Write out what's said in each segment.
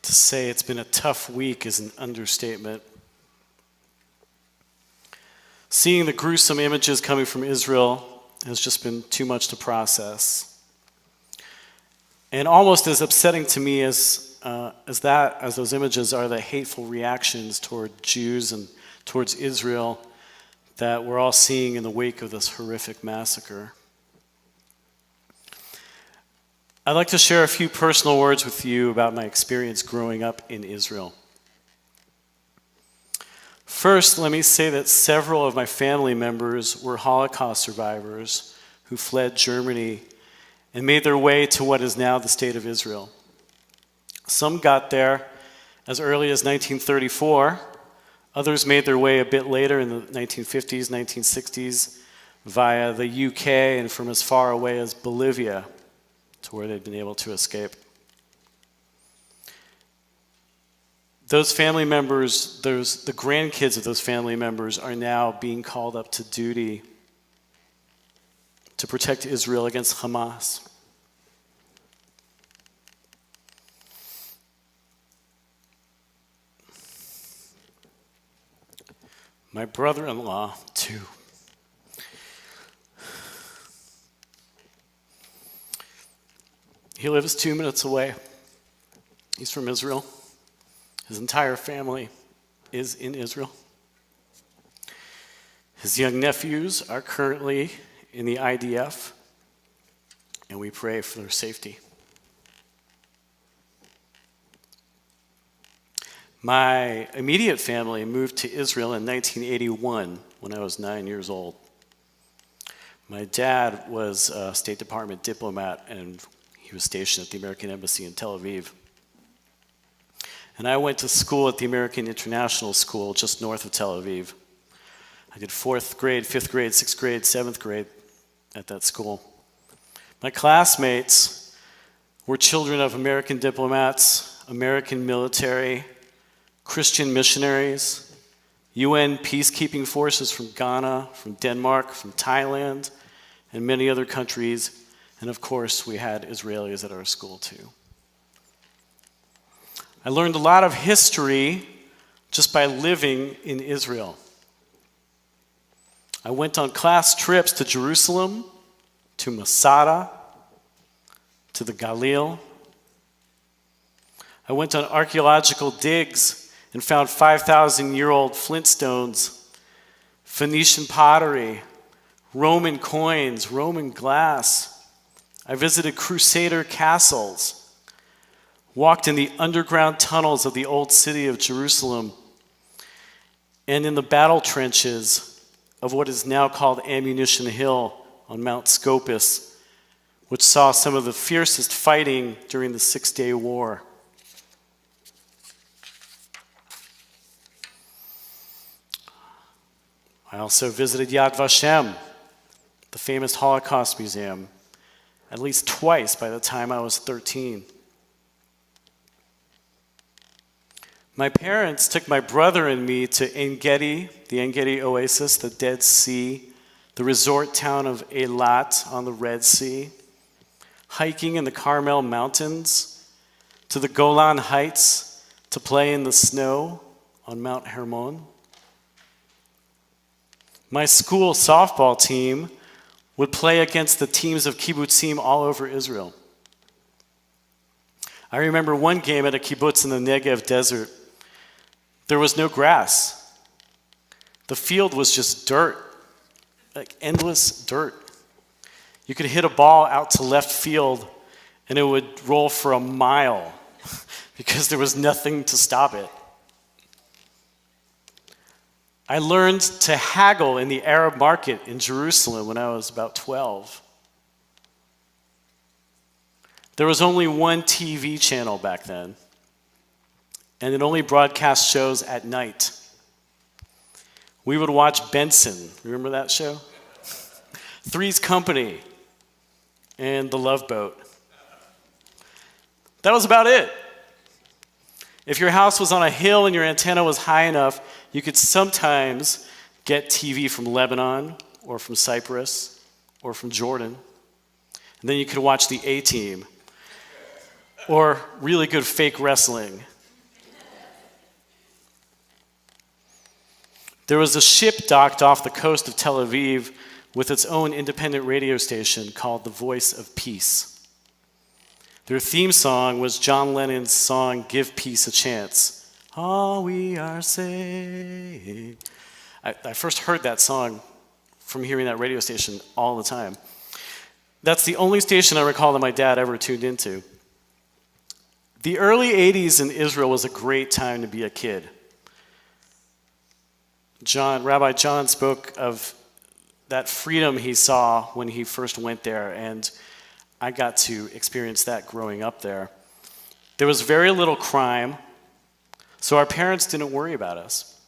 To say it's been a tough week is an understatement. Seeing the gruesome images coming from Israel has just been too much to process. And almost as upsetting to me as those images are the hateful reactions toward Jews and towards Israel that we're all seeing in the wake of this horrific massacre. I'd like to share a few personal words with you about my experience growing up in Israel. First, let me say that several of my family members were Holocaust survivors who fled Germany and made their way to what is now the state of Israel. Some got there as early as 1934. Others made their way a bit later in the 1950s, 1960s via the UK and from as far away as Bolivia, to where they'd been able to escape. Those family members, the grandkids of those family members are now being called up to duty to protect Israel against Hamas. My brother-in-law, too. He lives 2 minutes away. He's from Israel. His entire family is in Israel. His young nephews are currently in the IDF, and we pray for their safety. My immediate family moved to Israel in 1981 when I was 9 years old. My dad was a State Department diplomat, and he was stationed at the American Embassy in Tel Aviv. And I went to school at the American International School just north of Tel Aviv. I did 4th grade, 5th grade, 6th grade, 7th grade at that school. My classmates were children of American diplomats, American military, Christian missionaries, UN peacekeeping forces from Ghana, from Denmark, from Thailand, and many other countries. And of course, we had Israelis at our school too. I learned a lot of history just by living in Israel. I went on class trips to Jerusalem, to Masada, to the Galil. I went on archaeological digs and found 5,000-year-old flintstones, Phoenician pottery, Roman coins, Roman glass. I visited Crusader castles, walked in the underground tunnels of the old city of Jerusalem, and in the battle trenches of what is now called Ammunition Hill on Mount Scopus, which saw some of the fiercest fighting during the Six-Day War. I also visited Yad Vashem, the famous Holocaust museum, at least twice by the time I was 13. My parents took my brother and me to En Gedi, the En Gedi Oasis, the Dead Sea, the resort town of Eilat on the Red Sea, hiking in the Carmel Mountains, to the Golan Heights to play in the snow on Mount Hermon. My school softball team would play against the teams of kibbutzim all over Israel. I remember one game at a kibbutz in the Negev desert. There was no grass. The field was just dirt, like endless dirt. You could hit a ball out to left field and it would roll for a mile because there was nothing to stop it. I learned to haggle in the Arab market in Jerusalem when I was about 12. There was only one TV channel back then, and it only broadcast shows at night. We would watch Benson. Remember that show? Three's Company and The Love Boat. That was about it. If your house was on a hill and your antenna was high enough, you could sometimes get TV from Lebanon or from Cyprus or from Jordan. And then you could watch the A-Team or really good fake wrestling There was a ship docked off the coast of Tel Aviv with its own independent radio station called The Voice of Peace. Their theme song was John Lennon's song, Give Peace a Chance. All we are saved. I first heard that song from hearing that radio station all the time. That's the only station I recall that my dad ever tuned into. The early 80s in Israel was a great time to be a kid. Rabbi John spoke of that freedom he saw when he first went there, and I got to experience that growing up there. There was very little crime, so our parents didn't worry about us.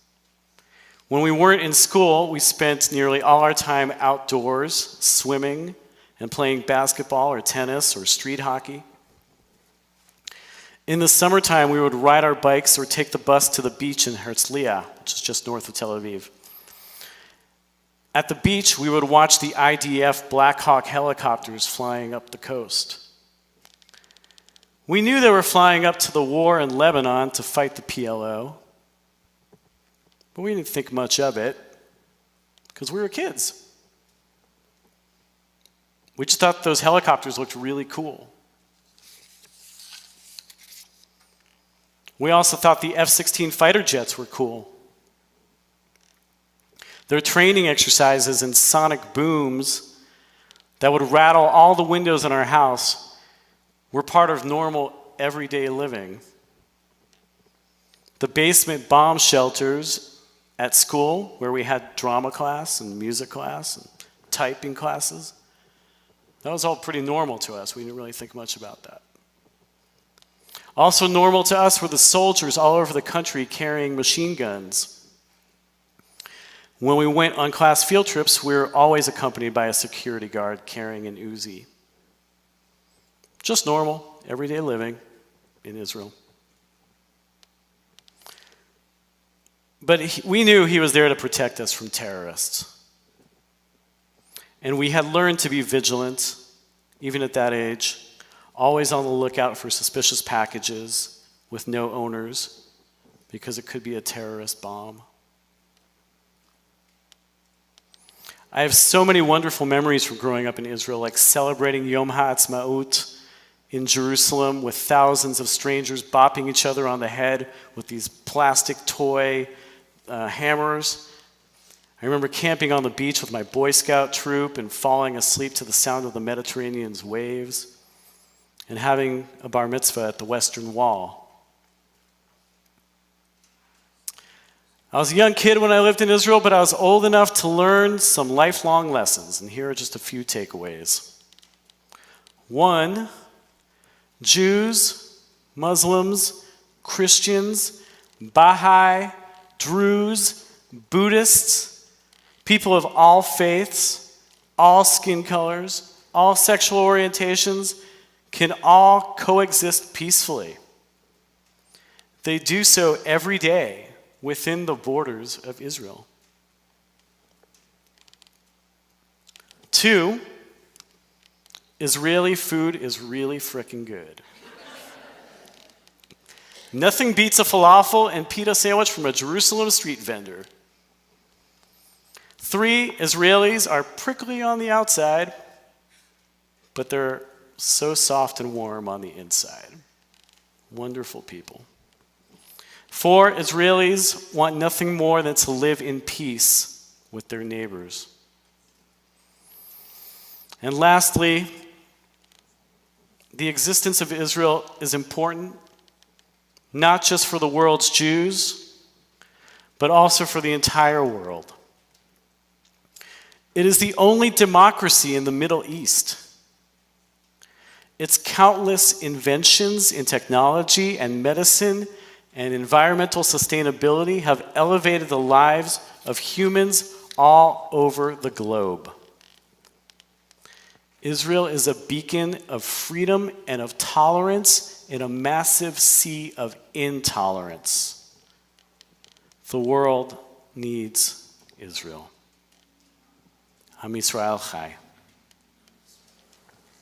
When we weren't in school, we spent nearly all our time outdoors, swimming, and playing basketball or tennis or street hockey. In the summertime, we would ride our bikes or take the bus to the beach in Herzliya, which is just north of Tel Aviv. At the beach, we would watch the IDF Black Hawk helicopters flying up the coast. We knew they were flying up to the war in Lebanon to fight the PLO, but we didn't think much of it because we were kids. We just thought those helicopters looked really cool. We also thought the F-16 fighter jets were cool. Their training exercises and sonic booms that would rattle all the windows in our house were part of normal everyday living. The basement bomb shelters at school, where we had drama class and music class and typing classes, that was all pretty normal to us. We didn't really think much about that. Also normal to us were the soldiers all over the country carrying machine guns. When we went on class field trips, we were always accompanied by a security guard carrying an Uzi. Just normal, everyday living in Israel. But we knew he was there to protect us from terrorists. And we had learned to be vigilant, even at that age, always on the lookout for suspicious packages with no owners, because it could be a terrorist bomb. I have so many wonderful memories from growing up in Israel, like celebrating Yom HaAtzmaut in Jerusalem with thousands of strangers bopping each other on the head with these plastic toy hammers. I remember camping on the beach with my Boy Scout troop and falling asleep to the sound of the Mediterranean's waves, and having a bar mitzvah at the Western Wall. I was a young kid when I lived in Israel, but I was old enough to learn some lifelong lessons, and here are just a few takeaways. 1, Jews, Muslims, Christians, Baha'i, Druze, Buddhists, people of all faiths, all skin colors, all sexual orientations, can all coexist peacefully. They do so every day within the borders of Israel. 2, Israeli food is really frickin' good. Nothing beats a falafel and pita sandwich from a Jerusalem street vendor. 3, Israelis are prickly on the outside, but they're so soft and warm on the inside. Wonderful people. 4, Israelis want nothing more than to live in peace with their neighbors. And lastly, the existence of Israel is important, not just for the world's Jews, but also for the entire world. It is the only democracy in the Middle East. Its countless inventions in technology and medicine and environmental sustainability have elevated the lives of humans all over the globe. Israel is a beacon of freedom and of tolerance in a massive sea of intolerance. The world needs Israel. Am Yisrael Chai.